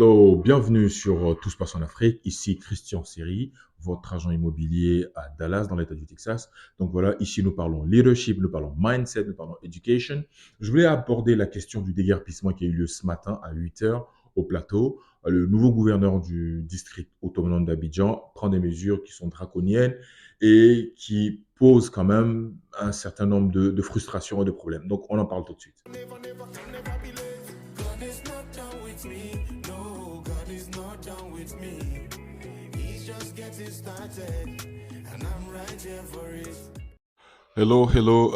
Hello, bienvenue sur Tout se passe en Afrique. Ici Christian Seri, votre agent immobilier à Dallas, dans l'État du Texas. Donc voilà, ici nous parlons leadership, nous parlons mindset, nous parlons education. Je voulais aborder la question du déguerpissement qui a eu lieu ce matin à 8 heures au plateau. Le nouveau gouverneur du district autonome d'Abidjan prend des mesures qui sont draconiennes et qui posent quand même un certain nombre de frustrations et de problèmes. Donc on en parle tout de suite. God is not done with me. No, God is not done with me. He's just getting started, and I'm right here for it. Hello, hello,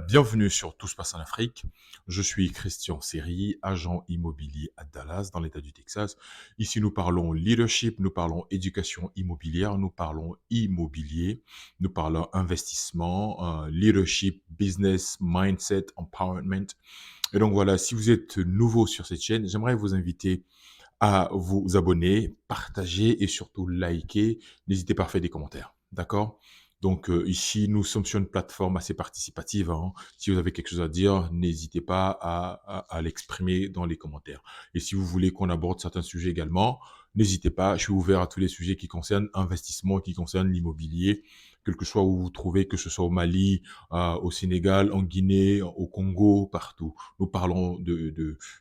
bienvenue sur Tout se passe en Afrique. Je suis Christian Seri, agent immobilier à Dallas, dans l'État du Texas. Ici, nous parlons leadership, nous parlons éducation immobilière, nous parlons immobilier, nous parlons investissement, leadership, business, mindset, empowerment. Et donc voilà, si vous êtes nouveau sur cette chaîne, j'aimerais vous inviter à vous abonner, partager et surtout liker. N'hésitez pas à faire des commentaires. D'accord? Donc ici, nous sommes sur une plateforme assez participative, hein. Si vous avez quelque chose à dire, n'hésitez pas à l'exprimer dans les commentaires. Et si vous voulez qu'on aborde certains sujets également, n'hésitez pas. Je suis ouvert à tous les sujets qui concernent investissement, qui concernent l'immobilier, quel que soit où vous vous trouvez, que ce soit au Mali, au Sénégal, en Guinée, au Congo, partout. Nous parlons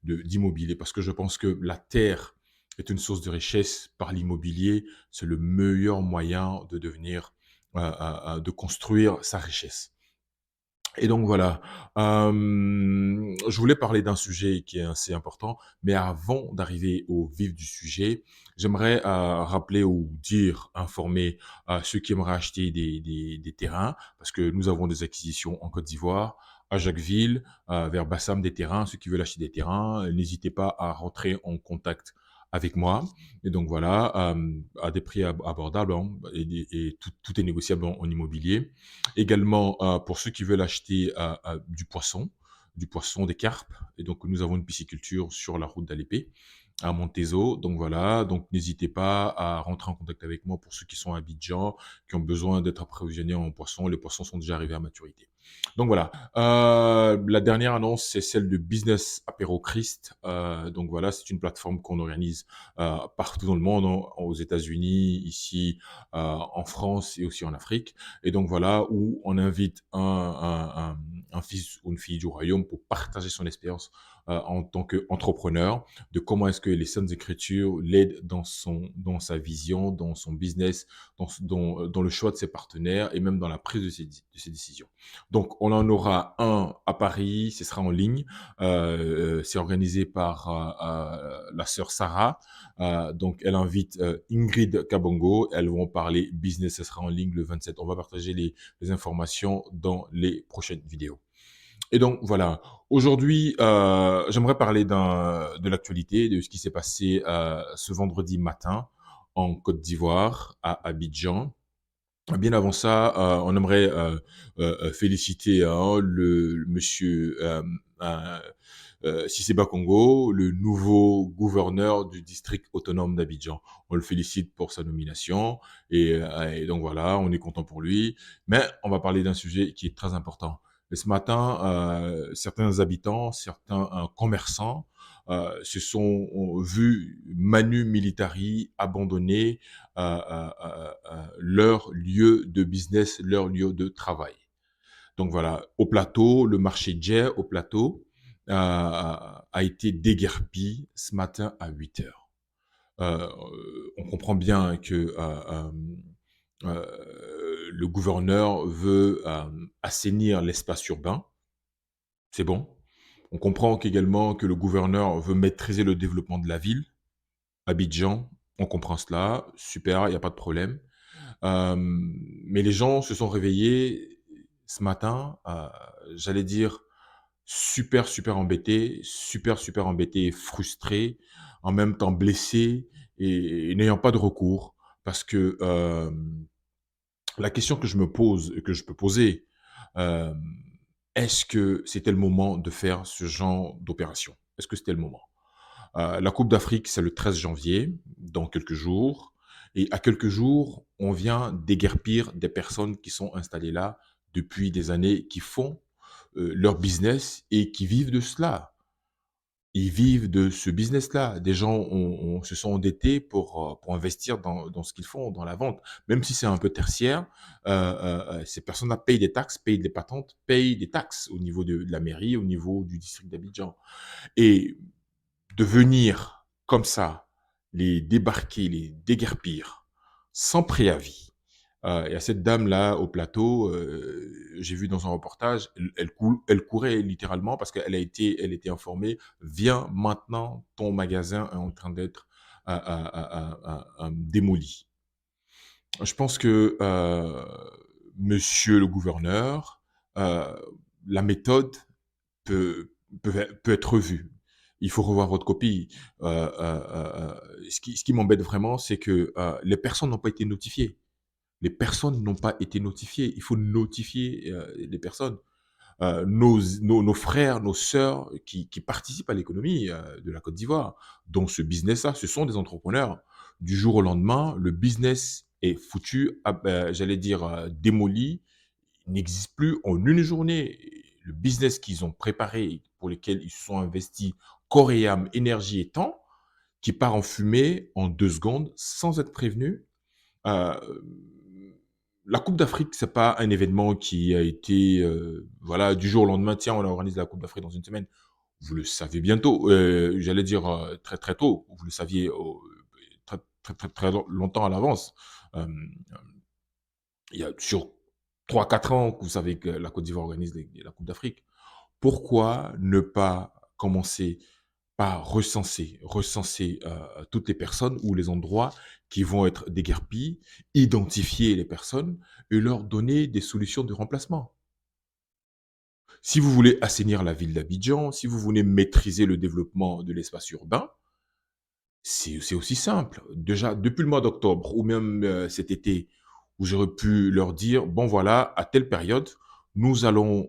d'immobilier parce que je pense que la terre est une source de richesse par l'immobilier. C'est le meilleur moyen de devenir, de construire sa richesse. Et donc voilà, je voulais parler d'un sujet qui est assez important, mais avant d'arriver au vif du sujet, j'aimerais rappeler ou dire, informer ceux qui aimeraient acheter des terrains, parce que nous avons des acquisitions en Côte d'Ivoire, à Jacquesville, vers Bassam des terrains. Ceux qui veulent acheter des terrains, n'hésitez pas à rentrer en contact avec moi. Et donc voilà, à des prix abordables, hein, et tout est négociable en immobilier. Également, pour ceux qui veulent acheter du poisson, des carpes. Et donc, nous avons une pisciculture sur la route d'Alépé, à Montezo. Donc voilà, donc n'hésitez pas à rentrer en contact avec moi pour ceux qui sont à Abidjan, qui ont besoin d'être approvisionnés en poissons. Les poissons sont déjà arrivés à maturité. Donc voilà, la dernière annonce, c'est celle de Business Apéro Christ. Donc voilà, c'est une plateforme qu'on organise partout dans le monde, hein, aux États-Unis, ici, en France et aussi en Afrique. Et donc voilà, où on invite un fils ou une fille du royaume pour partager son expérience en tant qu'entrepreneur, de comment est-ce que les Saintes Écritures l'aident dans sa vision, dans son business, dans le choix de ses partenaires et même dans la prise de ses décisions. Donc, on en aura un à Paris, ce sera en ligne. C'est organisé par la sœur Sarah. Donc, elle invite Ingrid Kabongo. Elles vont parler business. Ce sera en ligne le 27. On va partager les informations dans les prochaines vidéos. Et donc, voilà. Aujourd'hui, j'aimerais parler de l'actualité, de ce qui s'est passé ce vendredi matin en Côte d'Ivoire, à Abidjan. Bien avant ça, on aimerait féliciter hein, le monsieur Sissé Bakongo, le nouveau gouverneur du district autonome d'Abidjan. On le félicite pour sa nomination et donc voilà, on est content pour lui. Mais on va parler d'un sujet qui est très important. Et ce matin, certains habitants, certains commerçants se sont vus manu militari abandonner leur lieu de business, leur lieu de travail. Donc voilà, au plateau, le marché Djer au plateau a été déguerpi ce matin à 8 heures. Euh, on comprend bien que le gouverneur veut assainir l'espace urbain. C'est bon. On comprend également que le gouverneur veut maîtriser le développement de la ville. Abidjan, on comprend cela. Super, il n'y a pas de problème. Mais les gens se sont réveillés ce matin, j'allais dire super, super embêtés et frustrés, en même temps blessés et n'ayant pas de recours. Parce que la question que je me pose, que je peux poser, euh, est-ce que c'était le moment de faire ce genre d'opération? Est-ce que c'était le moment? La Coupe d'Afrique, c'est le 13 janvier, dans quelques jours. Et à quelques jours, on vient déguerpir des personnes qui sont installées là depuis des années, qui font leur business et qui vivent de cela. Ils vivent de ce business-là. Des gens se sont endettés pour investir dans ce qu'ils font, dans la vente. Même si c'est un peu tertiaire, ces personnes-là payent des taxes, payent des patentes, payent des taxes au niveau de la mairie, au niveau du district d'Abidjan. Et de venir comme ça, les débarquer, les déguerpir, sans préavis. Il y a cette dame-là au plateau, j'ai vu dans un reportage, elle courait littéralement parce elle était informée: «Viens maintenant, ton magasin est en train d'être, démoli». Je pense que, monsieur le gouverneur, heu, la méthode peut être revue. Il faut revoir votre copie. Ce qui m'embête vraiment, c'est que, les personnes n'ont pas été notifiées. Les personnes n'ont pas été notifiées. Il faut notifier, les personnes. Nos frères, nos sœurs qui participent à l'économie, de la Côte d'Ivoire, dont ce business-là, ce sont des entrepreneurs. Du jour au lendemain, le business est foutu, j'allais dire, démoli, il n'existe plus en une journée. Le business qu'ils ont préparé, pour lequel ils se sont investis corps et âme, énergie et temps, qui part en fumée en 2 secondes sans être prévenu. Heu, la coupe d'Afrique, c'est pas un événement qui a été, voilà, du jour au lendemain: «Tiens, on organise la coupe d'Afrique dans une semaine». Vous le savez bientôt, j'allais dire, très, très tôt. Vous le saviez très, très, très, très longtemps à l'avance. Hem, il y a sur 3 4 ans que vous savez que la Côte d'Ivoire organise la coupe d'Afrique. Pourquoi ne pas commencer par recenser, toutes les personnes ou les endroits qui vont être déguerpis, identifier les personnes et leur donner des solutions de remplacement? Si vous voulez assainir la ville d'Abidjan, si vous voulez maîtriser le développement de l'espace urbain, c'est aussi simple. Déjà, depuis le mois d'octobre ou même, cet été, où j'aurais pu leur dire: «Bon voilà, à telle période, nous allons,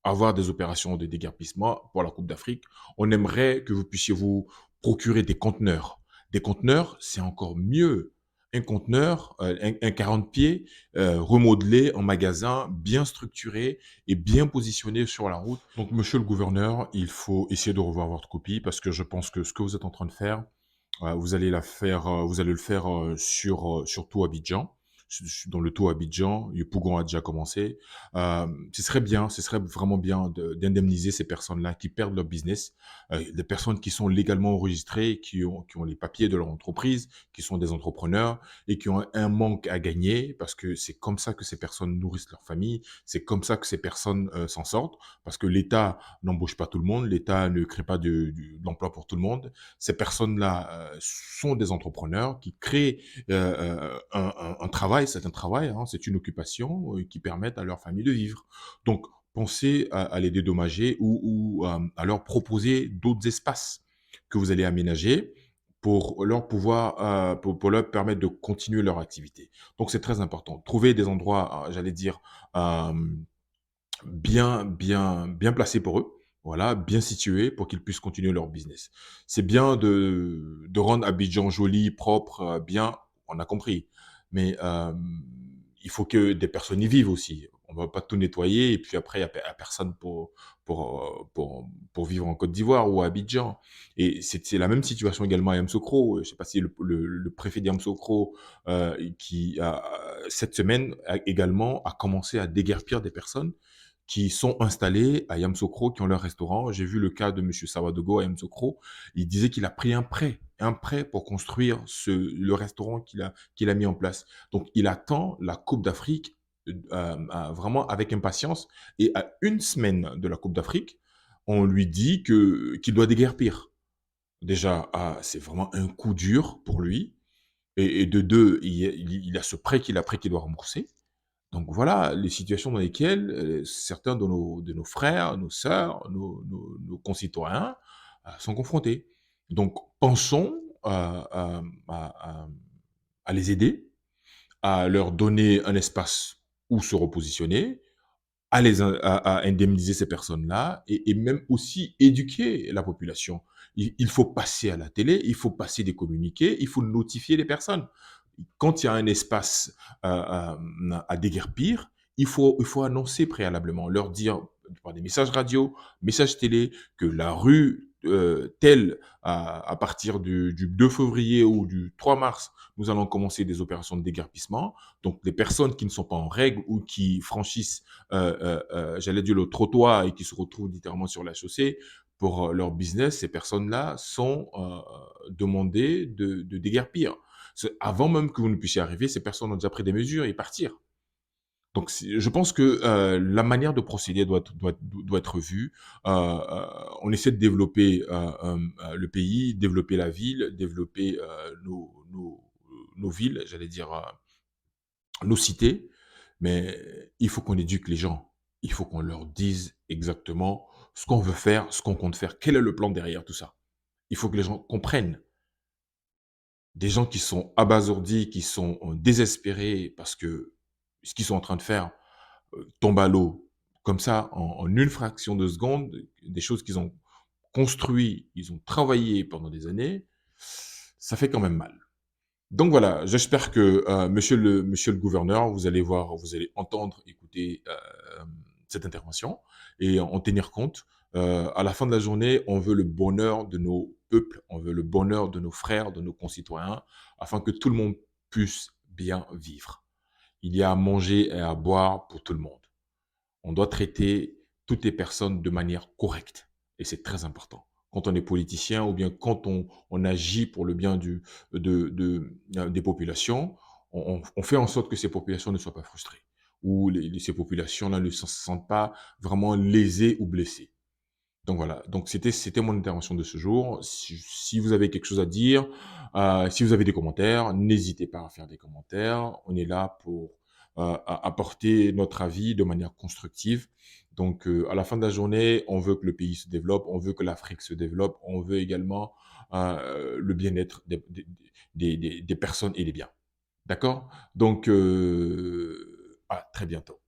avoir des opérations de déguerpissement pour la Coupe d'Afrique. On aimerait que vous puissiez vous procurer des conteneurs». Des conteneurs, c'est encore mieux. Un conteneur, un 40 pieds, remodelé en magasin, bien structuré et bien positionné sur la route. Donc monsieur le gouverneur, il faut essayer de revoir votre copie parce que je pense que ce que vous êtes en train de faire, vous allez le faire, sur tout Abidjan. Dans le tout Abidjan, Yopougon a déjà commencé. Ce serait vraiment bien d'indemniser ces personnes-là qui perdent leur business, des personnes qui sont légalement enregistrées, qui ont les papiers de leur entreprise, qui sont des entrepreneurs et qui ont un manque à gagner parce que c'est comme ça que ces personnes nourrissent leur famille, c'est comme ça que ces personnes, s'en sortent parce que l'État n'embauche pas tout le monde, l'État ne crée pas d'emploi pour tout le monde. Ces personnes-là, sont des entrepreneurs qui créent, un travail, c'est un travail, hein, c'est une occupation, qui permettent à leur famille de vivre. Donc pensez à les dédommager ou à leur proposer d'autres espaces que vous allez aménager pour leur pouvoir, pour leur permettre de continuer leur activité. Donc c'est très important. Trouver des endroits, j'allais dire, hem bien placés pour eux, voilà, bien situés pour qu'ils puissent continuer leur business. C'est bien de rendre Abidjan joli, propre, bien, on a compris. Mais, il faut que des personnes y vivent aussi. On va pas tout nettoyer et puis après il y a personne pour vivre en Côte d'Ivoire ou à Abidjan. Et c'est la même situation également à Yamoussoukro. Je sais pas si le préfet de Yamoussoukro, qui a cette semaine a commencé à déguerpir des personnes qui sont installés à Yamoussoukro, qui ont leur restaurant. J'ai vu le cas de monsieur Sawadogo à Yamoussoukro. Il disait qu'il a pris un prêt pour construire le restaurant qu'il a mis en place. Donc il attend la Coupe d'Afrique, vraiment avec impatience et à une semaine de la Coupe d'Afrique, on lui dit qu'il doit déguerpir. Déjà, c'est vraiment un coup dur pour lui et de 2, il a ce prêt qu'il a pris qu'il doit rembourser. Donc voilà les situations dans lesquelles, certains de nos frères, nos sœurs, nos concitoyens, sont confrontés. Donc pensons à les aider, à leur donner un espace où se repositionner, à indemniser ces personnes-là et même aussi éduquer la population. Il faut passer à la télé, il faut passer des communiqués, il faut notifier les personnes. Quand il y a un espace, à déguerpir, il faut annoncer préalablement, leur dire: par des messages radio, messages télé, que la rue telle, à partir du 2 février ou du 3 mars, nous allons commencer des opérations de déguerpissement. Donc, les personnes qui ne sont pas en règle ou qui franchissent, j'allais dire le trottoir et qui se retrouvent littéralement sur la chaussée pour leur business, ces personnes-là sont demandées de déguerpir. Avant même que vous ne puissiez arriver, ces personnes ont déjà pris des mesures et partir. Donc, je pense que la manière de procéder doit être vue. On essaie de développer le pays, développer la ville, développer nos villes, j'allais dire nos cités, mais il faut qu'on éduque les gens. Il faut qu'on leur dise exactement ce qu'on veut faire, ce qu'on compte faire, quel est le plan derrière tout ça. Il faut que les gens comprennent. Des gens qui sont abasourdis, qui sont désespérés parce que ce qu'ils sont en train de faire tombe à l'eau comme ça en une fraction de seconde, des choses qu'ils ont construit, ils ont travaillé pendant des années, ça fait quand même mal. Donc voilà, j'espère que monsieur le gouverneur, vous allez voir, vous allez entendre, écouter cette intervention et en tenir compte. À la fin de la journée, on veut le bonheur de nos peuples, on veut le bonheur de nos frères, de nos concitoyens, afin que tout le monde puisse bien vivre. Il y a à manger et à boire pour tout le monde. On doit traiter toutes les personnes de manière correcte. Et c'est très important. Quand on est politicien ou bien quand on agit pour le bien des populations, on fait en sorte que ces populations ne soient pas frustrées ou ces populations-là ne se sentent pas vraiment lésées ou blessées. Donc voilà, donc c'était mon intervention de ce jour. Si vous avez quelque chose à dire, si vous avez des commentaires, n'hésitez pas à faire des commentaires. On est là pour apporter notre avis de manière constructive. Donc à la fin de la journée, on veut que le pays se développe, on veut que l'Afrique se développe, on veut également le bien-être des personnes et des biens. D'accord? Donc à très bientôt.